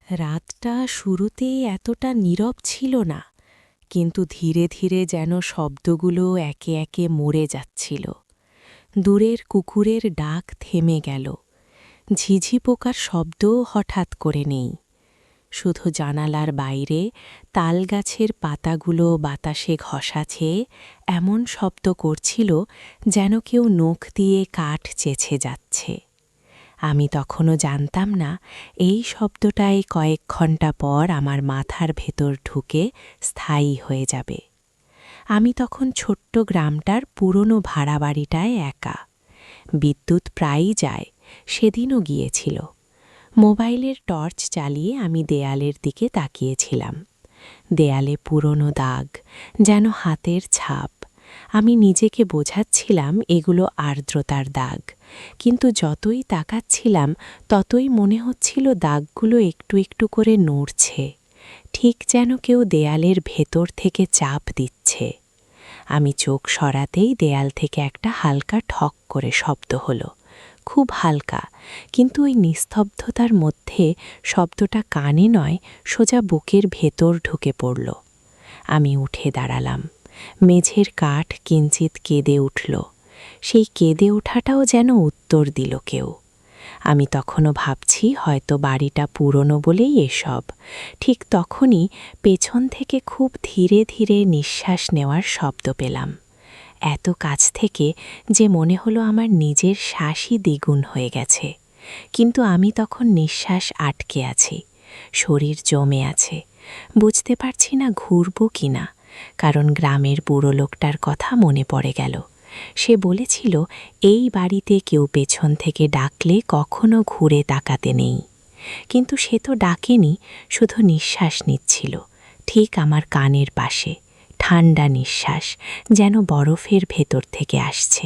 রাতটা শুরুতে এতটা নীরব ছিল না, কিন্তু ধীরে ধীরে যেন শব্দগুলো একে একে মরে যাচ্ছিল। দূরের কুকুরের ডাক থেমে গেল, ঝিঝি পোকার শব্দও হঠাৎ করে নেই। শুধু জানালার বাইরে তালগাছের পাতাগুলো বাতাসে ঘষা খেয়ে এমন শব্দ করছিল যেন কেউ নখ দিয়ে কাঠ চেছে যাচ্ছে। আমি তখনও জানতাম না এই শব্দটাই কয়েক ঘন্টা পর আমার মাথার ভেতর ঢুকে স্থায়ী হয়ে যাবে। আমি তখন ছোট্ট গ্রামটার পুরনো ভাড়া বাড়িটায় একা। বিদ্যুৎ প্রায়ই যায়, সেদিনও গিয়েছিল। মোবাইলের টর্চ চালিয়ে আমি দেয়ালের দিকে তাকিয়েছিলাম। দেয়ালে পুরনো দাগ, যেন হাতের ছাপ। আমি নিজেকে বোঝাচ্ছিলাম এগুলো আর্দ্রতার দাগ, কিন্তু যতই তাকাচ্ছিলাম ততই মনে হচ্ছিল দাগগুলো একটু একটু করে নড়ছে, ঠিক যেন কেউ দেয়ালের ভেতর থেকে চাপ দিচ্ছে। আমি চোখ সরাতেই দেয়াল থেকে একটা হালকা ঠক করে শব্দ হলো, খুব হালকা, কিন্তু ওই নিস্তব্ধতার মধ্যে শব্দটা কানে নয়, সোজা বুকের ভেতর ঢুকে পড়ল। আমি উঠে দাঁড়ালাম। মেঝের কাঠ কিঞ্চিত কেঁদে উঠল। সেই কেঁদে ওঠাটাও যেন উত্তর দিল কেউ। আমি তখনও ভাবছি হয়তো বাড়িটা পুরনো বলেই এসব। ঠিক তখনই পেছন থেকে খুব ধীরে ধীরে নিঃশ্বাস নেওয়ার শব্দ পেলাম, এত কাছ থেকে যে মনে হলো আমার নিজের শ্বাসই দ্বিগুণ হয়ে গেছে। কিন্তু আমি তখন নিঃশ্বাস আটকে আছি, শরীর জমে আছে। বুঝতে পারছি না ঘুরব কি না, কারণ গ্রামের বুড়ো লোকটার কথা মনে পড়ে গেল। সে বলেছিল এই বাড়িতে কেউ পেছন থেকে ডাকলে কখনো ঘুরে তাকাতে নেই। কিন্তু সে তো ডাকেনি, শুধু নিঃশ্বাস নিচ্ছিল, ঠিক আমার কানের পাশে। ঠান্ডা নিঃশ্বাস, যেন বরফের ভেতর থেকে আসছে।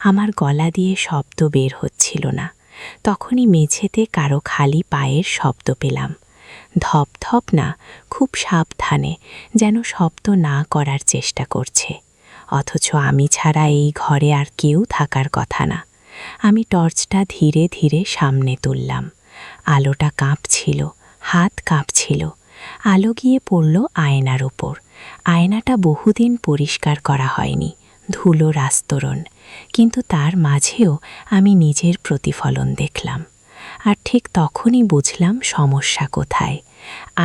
আমার গলা দিয়ে শব্দ বের হচ্ছিল না। তখনই মেঝেতে কারো খালি পায়ের শব্দ পেলাম। ধপ ধপ না, খুব সাবধানে, যেন শব্দ না করার চেষ্টা করছে। অথচ আমি ছাড়া এই ঘরে আর কেউ থাকার কথা না। আমি টর্চটা ধীরে ধীরে সামনে তুললাম। আলোটা কাঁপছিল, হাত কাঁপছিল। আলো গিয়ে পড়ল আয়নার ওপর। আয়নাটা বহুদিন পরিষ্কার করা হয়নি, ধুলোর আস্তরণ, কিন্তু তার মাঝেও আমি নিজের প্রতিফলন দেখলাম। আর ঠিক তখনই বুঝলাম সমস্যা কোথায়।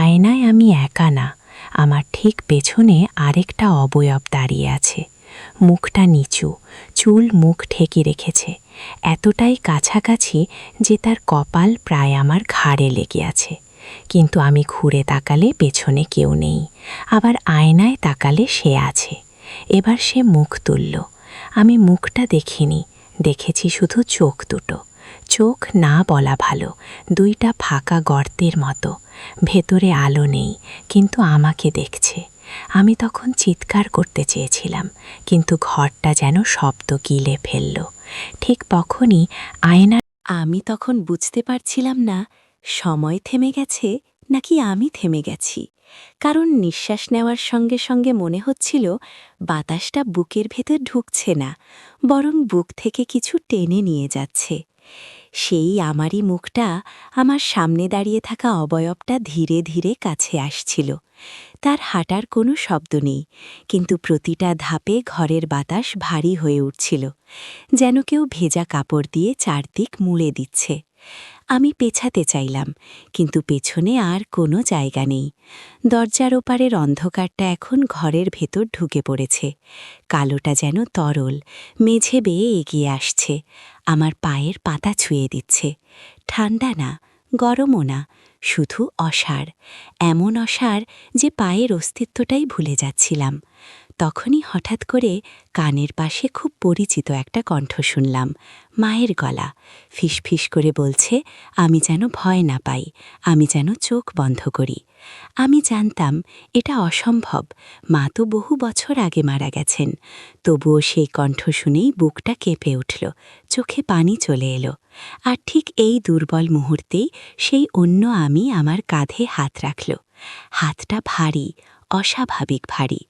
আয়নায় আমি একা না, আমার ঠিক পেছনে আরেকটা অবয়ব দাঁড়িয়ে আছে। মুখটা নিচু, চুল মুখ ঢেকে রেখেছে, এতটাই কাছাকাছি যে তার কপাল প্রায় আমার ঘাড়ে লেগে আছে। কিন্তু আমি ঘুরে তাকালে পেছনে কেউ নেই, আবার আয়নায় তাকালে সে আছে। এবার সে মুখ তুলল। আমি মুখটা দেখিনি, দেখেছি শুধু চোখ দুটো। চোখ না বলা ভালো, দুইটা ফাঁকা গর্তের মতো। ভেতরে আলো নেই, কিন্তু আমাকে দেখছে। আমি তখন চিৎকার করতে চেয়েছিলাম, কিন্তু ঘরটা যেন শব্দ গিলে ফেলল। ঠিক তখনই আমি তখন বুঝতে পারছিলাম না সময় থেমে গেছে নাকি আমি থেমে গেছি, কারণ নিঃশ্বাস নেওয়ার সঙ্গে সঙ্গে মনে হচ্ছিল বাতাসটা বুকের ভেতর ঢুকছে না, বরং বুক থেকে কিছু টেনে নিয়ে যাচ্ছে। সেই আমারই মুখটা, আমার সামনে দাঁড়িয়ে থাকা অবয়বটা ধীরে ধীরে কাছে আসছিল। তার হাঁটার কোনো শব্দ নেই, কিন্তু প্রতিটা ধাপে ঘরের বাতাস ভারী হয়ে উঠছিল, যেন কেউ ভেজা কাপড় দিয়ে চারদিক মুড়ে দিচ্ছে। আমি পেছাতে চাইলাম, কিন্তু পেছনে আর কোনো জায়গা নেই। দরজার ওপারের অন্ধকারটা এখন ঘরের ভেতর ঢুকে পড়েছে। কালোটা যেন তরল, মেঝে বেয়ে এগিয়ে আসছে, আমার পায়ের পাতা ছুঁয়ে দিচ্ছে। ঠান্ডা না, গরমও না, শুধু অসাড়, এমন অসাড় যে পায়ের অস্তিত্বটাই ভুলে যাচ্ছিলাম। তখনই হঠাৎ করে কানের পাশে খুব পরিচিত একটা কণ্ঠ শুনলাম, মায়ের গলা। ফিসফিস করে বলছে আমি যেন ভয় না পাই, আমি যেন চোখ বন্ধ করি। আমি জানতাম এটা অসম্ভব, মা তো বহু বছর আগে মারা গেছেন। তবুও সেই কণ্ঠ শুনেই বুকটা কেঁপে উঠল, চোখে পানি চলে এলো। আর ঠিক এই দুর্বল মুহূর্তেই সেই অন্য আমি আমার কাঁধে হাত রাখল। হাতটা ভারী, অস্বাভাবিক ভারী।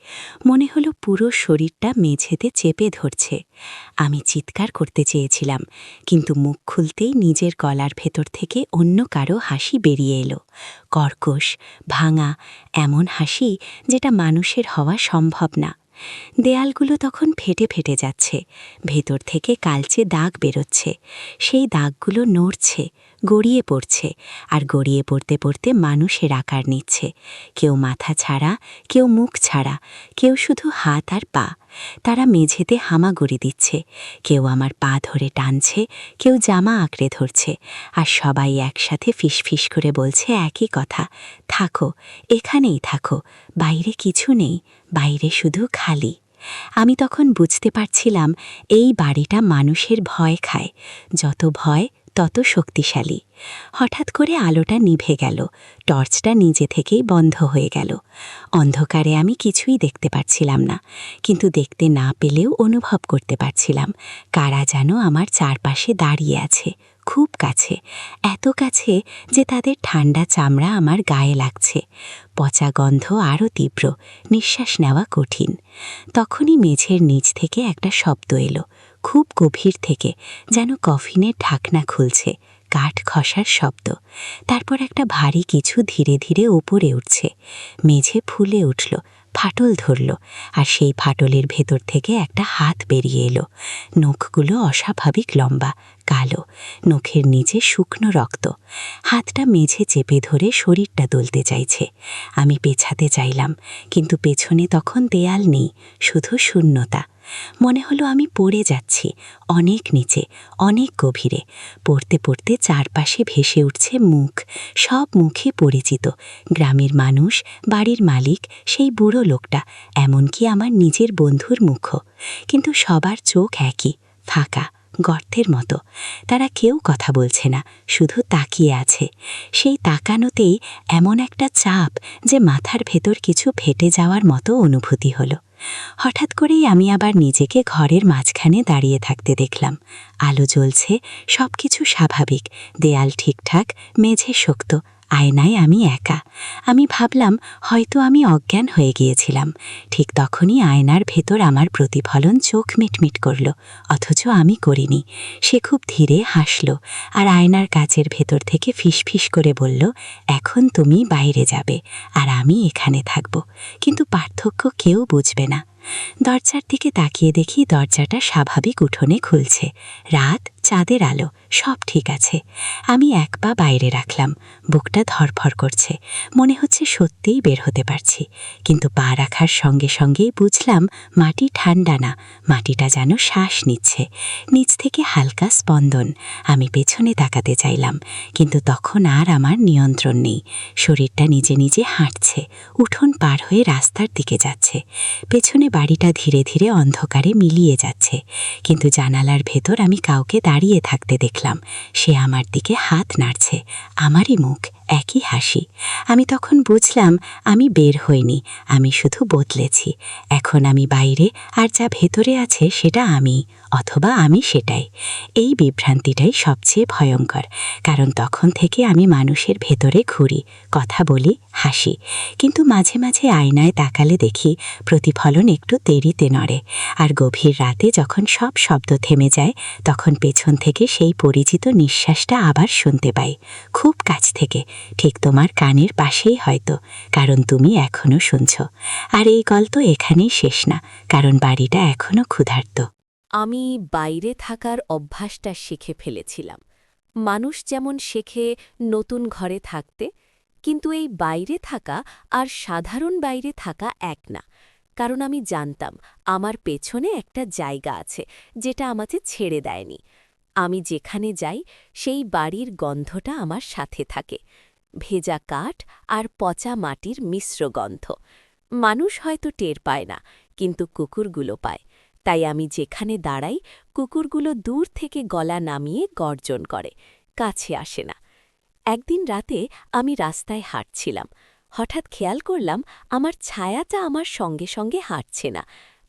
মনে হলো পুরো শরীরটা মেঝেতে চেপে ধরছে। আমি চিৎকার করতে চেয়েছিলাম, কিন্তু মুখ খুলতেই নিজের গলার ভেতর থেকে অন্য কারো হাসি বেরিয়ে এলো। কর্কশ, ভাঙা, এমন হাসি যেটা মানুষের হওয়া সম্ভব না। দেয়ালগুলো তখন ফেটে ফেটে যাচ্ছে, ভেতর থেকে কালচে দাগ বেরোচ্ছে। সেই দাগগুলো নড়ছে, গড়িয়ে পড়ছে, আর গড়িয়ে পড়তে পড়তে মানুষের আকার নিচ্ছে। কেউ মাথা ছাড়া, কেউ মুখ ছাড়া, কেউ শুধু হাত আর পা। তারা মেঝেতে হামাগুড়ি দিচ্ছে, কেউ আমার পা ধরে টানছে, কেউ জামা আঁকড়ে ধরছে, আর সবাই একসাথে ফিসফিস করে বলছে একই কথা, থাকো, এখানেই থাকো, বাইরে কিছু নেই, বাইরে শুধু খালি। আমি তখন বুঝতে পারছিলাম এই বাড়িটা মানুষের ভয় খায়, যত ভয় তত শক্তিশালী। হঠাৎ করে আলোটা নিভে গেল, টর্চটা নিজে থেকেই বন্ধ হয়ে গেল। অন্ধকারে আমি কিছুই দেখতে পারছিলাম না, কিন্তু দেখতে না পেলেও অনুভব করতে পারছিলাম কারা যেন আমার চারপাশে দাঁড়িয়ে আছে, খুব কাছে, এত কাছে যে তাদের ঠান্ডা চামড়া আমার গায়ে লাগছে। পচা গন্ধ আরও তীব্র, নিঃশ্বাস নেওয়া কঠিন। তখনই মেঝের নিচ থেকে একটা শব্দ এলো, খুব গভীর থেকে, যেন কফিনের ঢাকনা খুলছে, কাঠ খসার শব্দ। তারপর একটা ভারী কিছু ধীরে ধীরে ওপরে উঠছে। মেঝে ফুলে উঠল, ফাটল ধরল, আর সেই ফাটলের ভেতর থেকে একটা হাত বেরিয়ে এলো। নখগুলো অস্বাভাবিক লম্বা, কালো, নখের নিচে শুকনো রক্ত। হাতটা মেঝে চেপে ধরে শরীরটা দুলতে চাইছে। আমি পেছাতে চাইলাম, কিন্তু পেছনে তখন দেয়াল নেই, শুধু শূন্যতা। মনে হলো আমি পড়ে যাচ্ছি, অনেক নিচে, অনেক গভীরে। পড়তে পড়তে চারপাশে ভেসে উঠছে মুখ, সব মুখে পরিচিত, গ্রামের মানুষ, বাড়ির মালিক, সেই বুড়ো লোকটা, এমনকি আমার নিজের বন্ধুর মুখও। কিন্তু সবার চোখ একই, ফাঁকা, গর্তের মতো। তারা কেউ কথা বলছে না, শুধু তাকিয়ে আছে। সেই তাকানোতেই এমন একটা চাপ যে মাথার ভেতর কিছু ফেটে যাওয়ার মতো অনুভূতি হলো। হঠাৎ করেই আমি আবার নিজেকে ঘরের মাঝখানে দাঁড়িয়ে থাকতে দেখলাম। আলো জ্বলছে, সব কিছু স্বাভাবিক, দেয়াল ঠিকঠাক, মেঝে শক্ত, আয়নায় আমি একা। আমি ভাবলাম হয়তো আমি অজ্ঞান হয়ে গিয়েছিলাম। ঠিক তখনই আয়নার ভেতর আমার প্রতিফলন চোখ মিটমিট করল, অথচ আমি করিনি। সে খুব ধীরে হাসল, আর আয়নার কাচের ভেতর থেকে ফিসফিস করে বলল, এখন তুমি বাইরে যাবে, আর আমি এখানে থাকব, কিন্তু পার্থক্য কেউ বুঝবে না। দরজার দিকে তাকিয়ে দেখি দরজাটা স্বাভাবিক উঠোনে খুলছে। রাত, চাঁদের আলো, সব ঠিক আছে। আমি এক পা বাইরে রাখলাম, বুকটা ধরফর করছে, মনে হচ্ছে সত্যিই বের হতে পারছি। কিন্তু পা রাখার সঙ্গে সঙ্গেই বুঝলাম মাটি ঠান্ডা না, মাটিটা যেন শ্বাস নিচ্ছে, নিচ থেকে হালকা স্পন্দন। আমি পেছনে তাকাতে চাইলাম, কিন্তু তখন আর আমার নিয়ন্ত্রণ নেই। শরীরটা নিজে নিজে হাঁটছে, উঠোন পার হয়ে রাস্তার দিকে যাচ্ছে। পেছনে বাড়িটা ধীরে ধীরে অন্ধকারে মিলিয়ে যাচ্ছে, কিন্তু জানালার ভেতর আমি কাউকে দাঁড়িয়ে থাকতে দেখলাম। সে আমার দিকে হাত নাড়ছে, আমারই মুখ, একই হাসি। আমি তখন বুঝলাম আমি বের হইনি, আমি শুধু বদলেছি। এখন আমি বাইরে, আর যা ভেতরে আছে সেটা আমি, অথবা আমি সেটাই। এই বিভ্রান্তিটাই সবচেয়ে ভয়ঙ্কর, কারণ তখন থেকে আমি মানুষের ভেতরে ঘুরি, কথা বলি, হাসি, কিন্তু মাঝে মাঝে আয়নায় তাকালে দেখি প্রতিফলন একটু দেরিতে নড়ে। আর গভীর রাতে যখন সব শব্দ থেমে যায়, তখন পেছন থেকে সেই পরিচিত নিঃশ্বাসটা আবার শুনতে পাই, খুব কাছ থেকে, ঠিক তোমার কানের পাশেই হয়তো, কারণ তুমি এখনও শুনছ। আর এই গল্প এখানেই শেষ না, কারণ বাড়িটা এখনও ক্ষুধার্ত। আমি বাইরে থাকার অভ্যাসটা শিখে ফেলেছিলাম। মানুষ যেমন শেখে নতুন ঘরে থাকতে, কিন্তু এই বাইরে থাকা আর সাধারণ বাইরে থাকা এক না। কারণ আমি জানতাম আমার পেছনে একটা জায়গা আছে যেটা আমাকে ছেড়ে দেয়নি। আমি যেখানে যাই সেই বাড়ির গন্ধটা আমার সাথে থাকে, ভেজা কাঠ আর পচা মাটির মিশ্র গন্ধ। মানুষ হয়তো টের পায় না, কিন্তু কুকুরগুলো পায়। তাই আমি যেখানে দাঁড়াই, কুকুরগুলো দূর থেকে গলা নামিয়ে গর্জন করে, কাছে আসে না। একদিন রাতে আমি রাস্তায় হাঁটছিলাম, হঠাৎ খেয়াল করলাম আমার ছায়াটা আমার সঙ্গে সঙ্গে হাঁটছে না।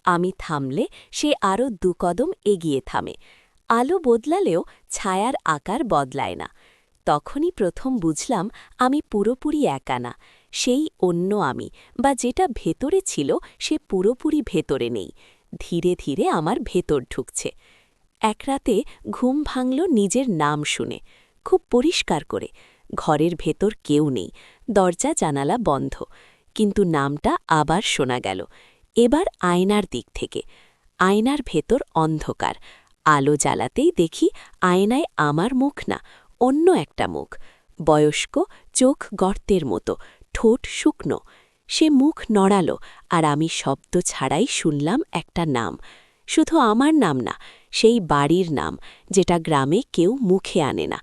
আমি থামলে সে আরও 2 কদম এগিয়ে থামে। আলো বদলালেও ছায়ার আকার বদলায় না। তখনই প্রথম বুঝলাম আমি পুরোপুরি একা না, সেই অন্য আমি, বা যেটা ভেতরে ছিল সে পুরোপুরি ভেতরে নেই, ধীরে ধীরে আমার ভেতর ঢুকছে। এক রাতে ঘুম ভাঙল নিজের নাম শুনে, খুব পরিষ্কার করে। ঘরের ভেতর কেউ নেই, দরজা জানালা বন্ধ, কিন্তু নামটা আবার শোনা গেল, এবার আয়নার দিক থেকে। আয়নার ভেতর অন্ধকার, আলো জ্বালাতেই দেখি আয়নায় আমার মুখ না, অন্য একটা মুখ, বয়স্ক, চোখ গর্তের মতো, ঠোঁট শুকনো। সে মুখ নড়ালো, আর আমি শব্দ ছাড়াই শুনলাম একটা নাম। শুধু আমার নাম না, সেই বাড়ির নাম, যেটা গ্রামে কেউ মুখে আনে না।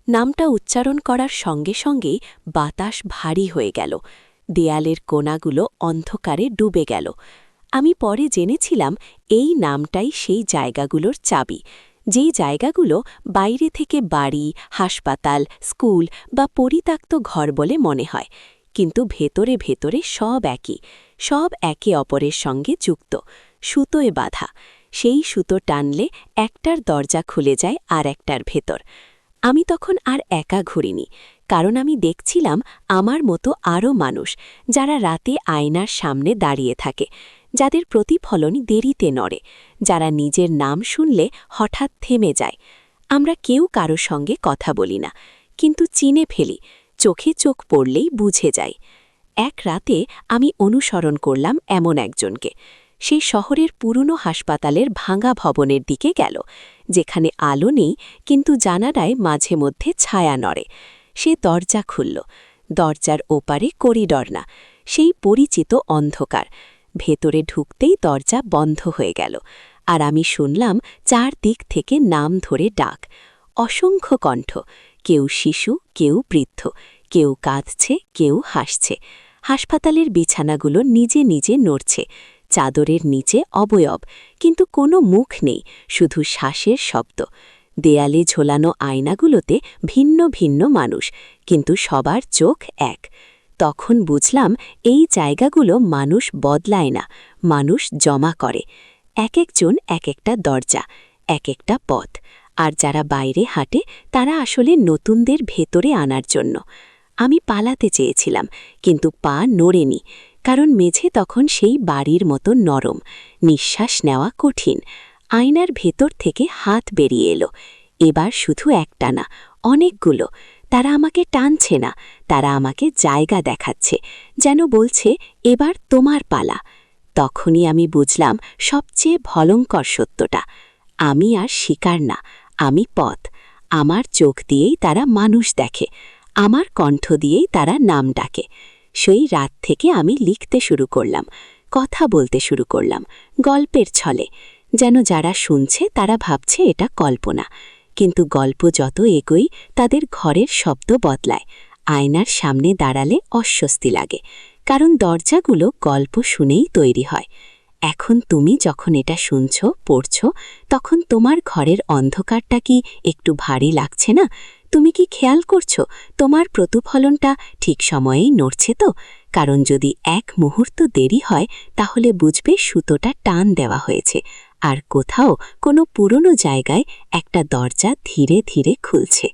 নামটা উচ্চারণ করার সঙ্গে সঙ্গেই বাতাস ভারী হয়ে গেল, দেয়ালের কোণাগুলো অন্ধকারে ডুবে গেল। আমি পরে জেনেছিলাম এই নামটাই সেই জায়গাগুলোর চাবি, যেই জায়গাগুলো বাইরে থেকে বাড়ি, হাসপাতাল, স্কুল বা পরিত্যক্ত ঘর বলে মনে হয়, কিন্তু ভেতরে ভেতরে সব একই, সব একে অপরের সঙ্গে যুক্ত, সুতোয় বাঁধা। সেই সুতো টানলে একটার দরজা খুলে যায় আর একটার ভেতর। আমি তখন আর একা ঘুরিনি, কারণ আমি দেখছিলাম আমার মতো আরও মানুষ, যারা রাতে আয়নার সামনে দাঁড়িয়ে থাকে, যাদের প্রতিফলন দেরিতে নড়ে, যারা নিজের নাম শুনলে হঠাৎ থেমে যায়। আমরা কেউ কারো সঙ্গে কথা বলি না, কিন্তু চিনে ফেলি, চোখে চোখ পড়লেই বুঝে যাই। এক রাতে আমি অনুসরণ করলাম এমন একজনকে। সেই শহরের পুরনো হাসপাতালের ভাঙা ভবনের দিকে গেল, যেখানে আলো নেই, কিন্তু জানালায় মাঝে মধ্যে ছায়া নড়ে। সে দরজা খুলল। দরজার ওপারে করিডর না, সেই পরিচিত অন্ধকার। ভেতরে ঢুকতেই দরজা বন্ধ হয়ে গেল, আর আমি শুনলাম চারদিক থেকে নাম ধরে ডাক। অসংখ্য কণ্ঠ, কেউ শিশু, কেউ বৃদ্ধ, কেউ কাঁদছে, কেউ হাসছে। হাসপাতালের বিছানাগুলো নিজে নিজে নড়ছে, চাদরের নিচে অবয়ব, কিন্তু কোনো মুখ নেই, শুধু শ্বাসের শব্দ। দেয়ালে ঝোলানো আয়নাগুলোতে ভিন্ন ভিন্ন মানুষ, কিন্তু সবার চোখ এক। তখন বুঝলাম এই জায়গাগুলো মানুষ বদলায় না, মানুষ জমা করে। এক একজন এক একটা দরজা, এক একটা পথ, আর যারা বাইরে হাঁটে তারা আসলে নতুনদের ভেতরে আনার জন্য। আমি পালাতে চেয়েছিলাম, কিন্তু পা নড়েনি, কারণ মেঝে তখন সেই বাড়ির মতো নরম, নিঃশ্বাস নেওয়া কঠিন। আয়নার ভেতর থেকে হাত বেরিয়ে এলো, এবার শুধু একটা না, অনেকগুলো। তারা আমাকে টানছে না, তারা আমাকে জায়গা দেখাচ্ছে, যেন বলছে এবার তোমার পালা। তখনই আমি বুঝলাম সবচেয়ে ভয়ঙ্কর সত্যটা, আমি আর শিকার না, আমি পথ। আমার চোখ দিয়েই তারা মানুষ দেখে, আমার কণ্ঠ দিয়েই তারা নাম ডাকে। সেই রাত থেকে আমি লিখতে শুরু করলাম, কথা বলতে শুরু করলাম, গল্পের ছলে, যেন যারা শুনছে তারা ভাবছে এটা কল্পনা। কিন্তু গল্প যত এগোই তাদের ঘরের শব্দ বদলায়। আয়নার সামনে দাঁড়ালে অস্বস্তি লাগে, কারণ দরজাগুলো গল্প শুনেই তৈরি হয়। এখন তুমি যখন এটা শুনছ, পড়ছ, তখন তোমার ঘরের অন্ধকারটা কি একটু ভারী লাগছে না? তুমি কি খেয়াল করছো তোমার প্রতিফলনটা ঠিক সময়েই নড়ছে তো? কারণ যদি এক মুহূর্ত দেরি হয়, তাহলে বুঝবে সুতোটা টান দেওয়া হয়েছে, আর কোথাও কোনো পুরনো জায়গায় একটা দরজা ধীরে ধীরে খুলছে।